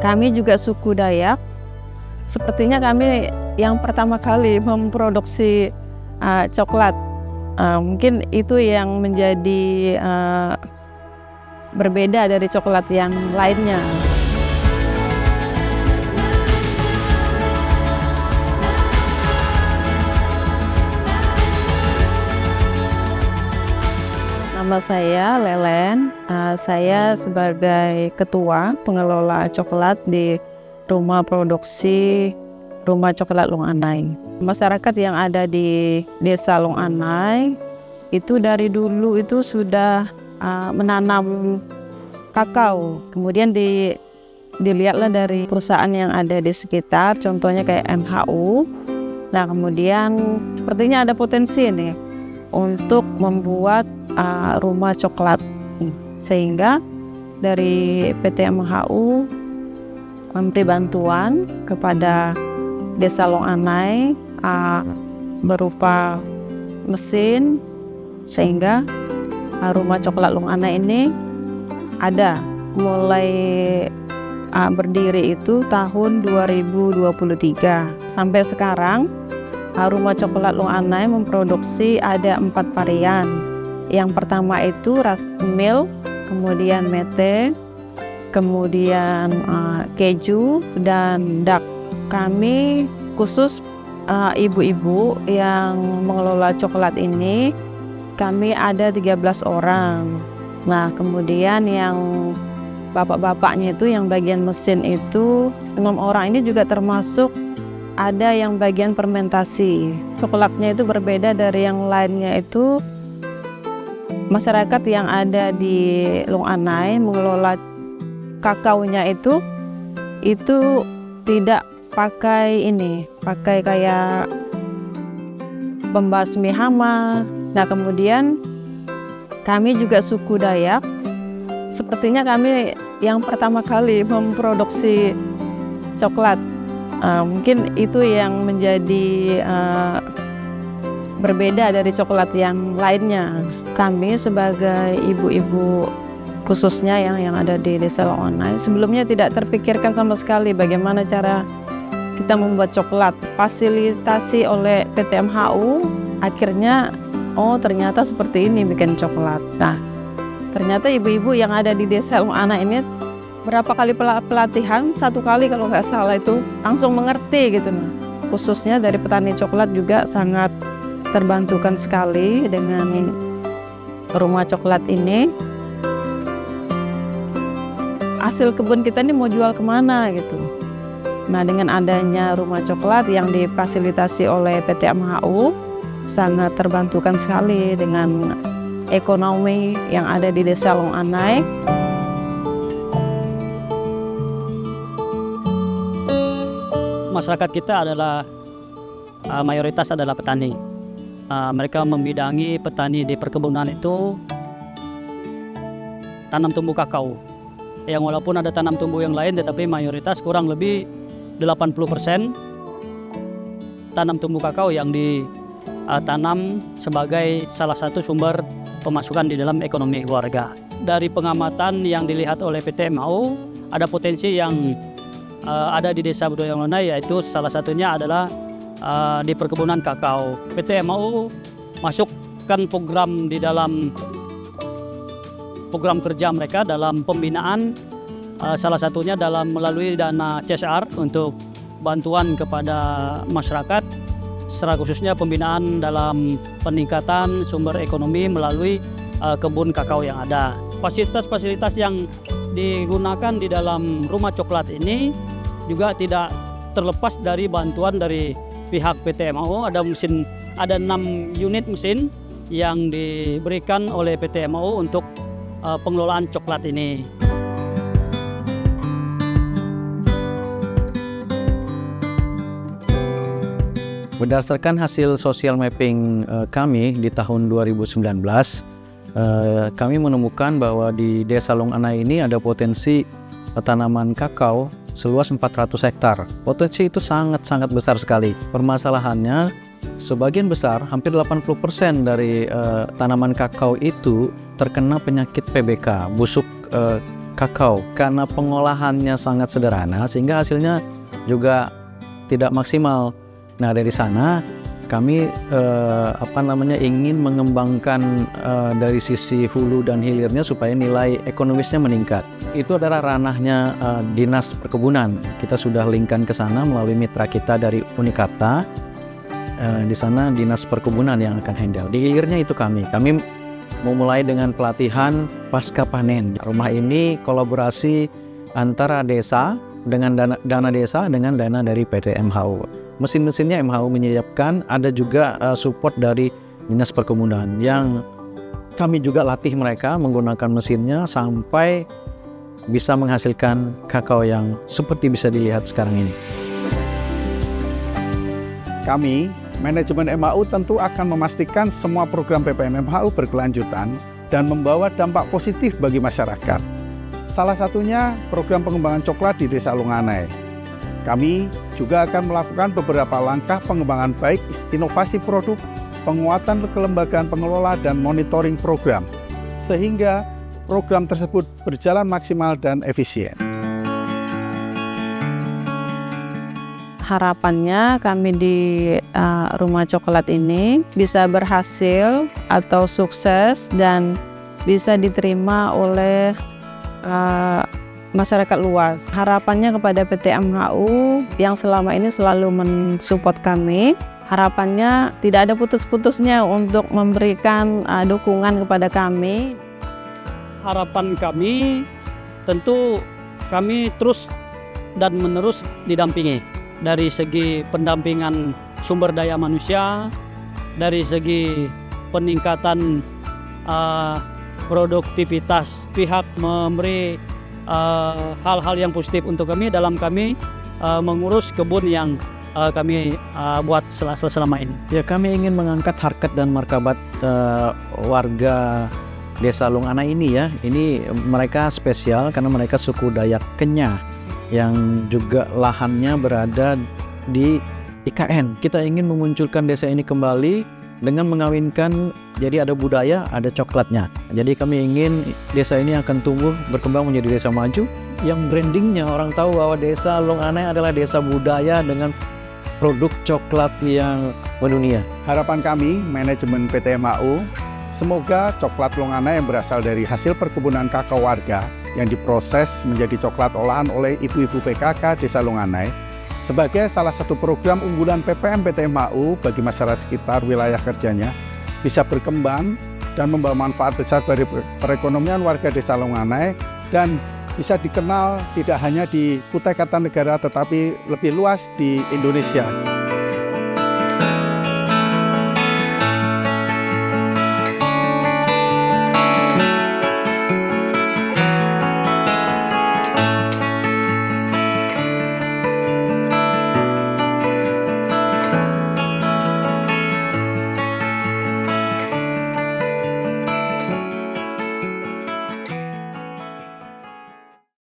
Kami juga suku Dayak. Sepertinya kami yang pertama kali memproduksi coklat. Mungkin itu yang menjadi berbeda dari coklat yang lainnya. Nama saya Lelen, saya sebagai ketua pengelola coklat di rumah produksi Rumah Coklat Long Anai. Masyarakat yang ada di Desa Long Anai itu dari dulu itu sudah menanam kakao. Kemudian dilihatlah dari perusahaan yang ada di sekitar, contohnya kayak MHU. Nah, kemudian sepertinya ada potensi nih untuk membuat rumah coklat, sehingga dari PT MHU memberi bantuan kepada Desa Long Anai berupa mesin, sehingga rumah coklat Long Anai ini ada mulai berdiri itu tahun 2023 sampai sekarang. Rumah coklat Long Anai memproduksi ada 4 varian. Yang pertama itu milk, kemudian mete, kemudian keju, dan dark. Kami khusus ibu-ibu yang mengelola coklat ini, kami ada 13 orang. Nah, kemudian yang bapak-bapaknya itu yang bagian mesin itu 6 orang. Ini juga termasuk ada yang bagian fermentasi. Coklatnya itu berbeda dari yang lainnya. Itu masyarakat yang ada di Long Anai mengelola kakaonya itu tidak pakai kayak pembasmi hama. Nah, kemudian kami juga suku Dayak. Sepertinya kami yang pertama kali memproduksi coklat. Mungkin itu yang menjadi berbeda dari coklat yang lainnya. Kami sebagai ibu-ibu khususnya yang ada di Desa Long Anai sebelumnya tidak terpikirkan sama sekali bagaimana cara kita membuat coklat. Fasilitasi oleh PT MHU, akhirnya ternyata seperti ini bikin coklat. Nah, ternyata ibu-ibu yang ada di Desa Long Anai ini berapa kali pelatihan, 1 kali kalau nggak salah itu langsung mengerti gitu. Nah, khususnya dari petani coklat juga sangat terbantukan sekali dengan rumah coklat ini. Hasil kebun kita ini mau jual kemana gitu. Nah, dengan adanya rumah coklat yang difasilitasi oleh PT MHU, sangat terbantukan sekali dengan ekonomi yang ada di Desa Long Anai. Masyarakat kita adalah mayoritas adalah petani. Mereka membidangi petani di perkebunan itu tanam tumbuh kakao. Yang walaupun ada tanam tumbuh yang lain, tetapi mayoritas kurang lebih 80% tanam tumbuh kakao yang ditanam sebagai salah satu sumber pemasukan di dalam ekonomi warga. Dari pengamatan yang dilihat oleh PT MHU, ada potensi yang ada di Desa Budaya Long Anai, yaitu salah satunya adalah di perkebunan kakao. PT MHU masukkan program di dalam program kerja mereka dalam pembinaan, salah satunya dalam melalui dana CSR untuk bantuan kepada masyarakat, secara khususnya pembinaan dalam peningkatan sumber ekonomi melalui kebun kakao yang ada. Fasilitas-fasilitas yang digunakan di dalam rumah coklat ini juga tidak terlepas dari bantuan dari pihak PT MHU. Ada 6 unit mesin yang diberikan oleh PT MHU untuk pengelolaan coklat ini. Berdasarkan hasil social mapping kami di tahun 2019, kami menemukan bahwa di Desa Long Anai ini ada potensi tanaman kakao seluas 400 hektar. Potensi itu sangat-sangat besar sekali. Permasalahannya, sebagian besar, hampir 80% dari tanaman kakao itu terkena penyakit PBK, busuk kakao karena pengolahannya sangat sederhana sehingga hasilnya juga tidak maksimal. Nah, dari sana kami ingin mengembangkan dari sisi hulu dan hilirnya supaya nilai ekonomisnya meningkat. Itu adalah ranahnya Dinas Perkebunan. Kita sudah linkkan ke sana melalui mitra kita dari Unikarta. Di sana Dinas Perkebunan yang akan handle. Di hilirnya itu kami memulai dengan pelatihan pasca panen. Rumah ini kolaborasi antara desa dengan dana desa dengan dana dari PT MHU. Mesin-mesinnya MHU menyiapkan, ada juga support dari Dinas Perkebunan yang kami juga latih mereka menggunakan mesinnya sampai bisa menghasilkan kakao yang seperti bisa dilihat sekarang ini. Kami, manajemen MHU tentu akan memastikan semua program PPM MHU berkelanjutan dan membawa dampak positif bagi masyarakat. Salah satunya program pengembangan coklat di Desa Longanai. Kami juga akan melakukan beberapa langkah pengembangan baik inovasi produk, penguatan kelembagaan pengelola, dan monitoring program, sehingga program tersebut berjalan maksimal dan efisien. Harapannya kami di Rumah Coklat ini bisa berhasil atau sukses dan bisa diterima oleh masyarakat luas. Harapannya kepada PT MHU yang selama ini selalu mensupport kami. Harapannya tidak ada putus-putusnya untuk memberikan dukungan kepada kami. Harapan kami tentu kami terus dan menerus didampingi dari segi pendampingan sumber daya manusia, dari segi peningkatan produktivitas, pihak memberi hal-hal yang positif untuk kami dalam kami mengurus kebun yang kami buat selama ini. Ya, kami ingin mengangkat harkat dan martabat warga Desa Longanai ini ya. Ini mereka spesial karena mereka suku Dayak Kenyah yang juga lahannya berada di IKN. Kita ingin memunculkan desa ini kembali dengan mengawinkan, jadi ada budaya, ada coklatnya. Jadi kami ingin desa ini akan tumbuh, berkembang menjadi desa maju yang brandingnya orang tahu bahwa Desa Longanai adalah desa budaya dengan produk coklat yang mendunia. Harapan kami, manajemen PT MHU, semoga coklat Longanai yang berasal dari hasil perkebunan kakao warga yang diproses menjadi coklat olahan oleh ibu-ibu PKK Desa Longanai sebagai salah satu program unggulan PPM PT MHU bagi masyarakat sekitar wilayah kerjanya bisa berkembang dan membawa manfaat besar bagi perekonomian warga Desa Longanai dan bisa dikenal tidak hanya di Kutai Kartanegara tetapi lebih luas di Indonesia.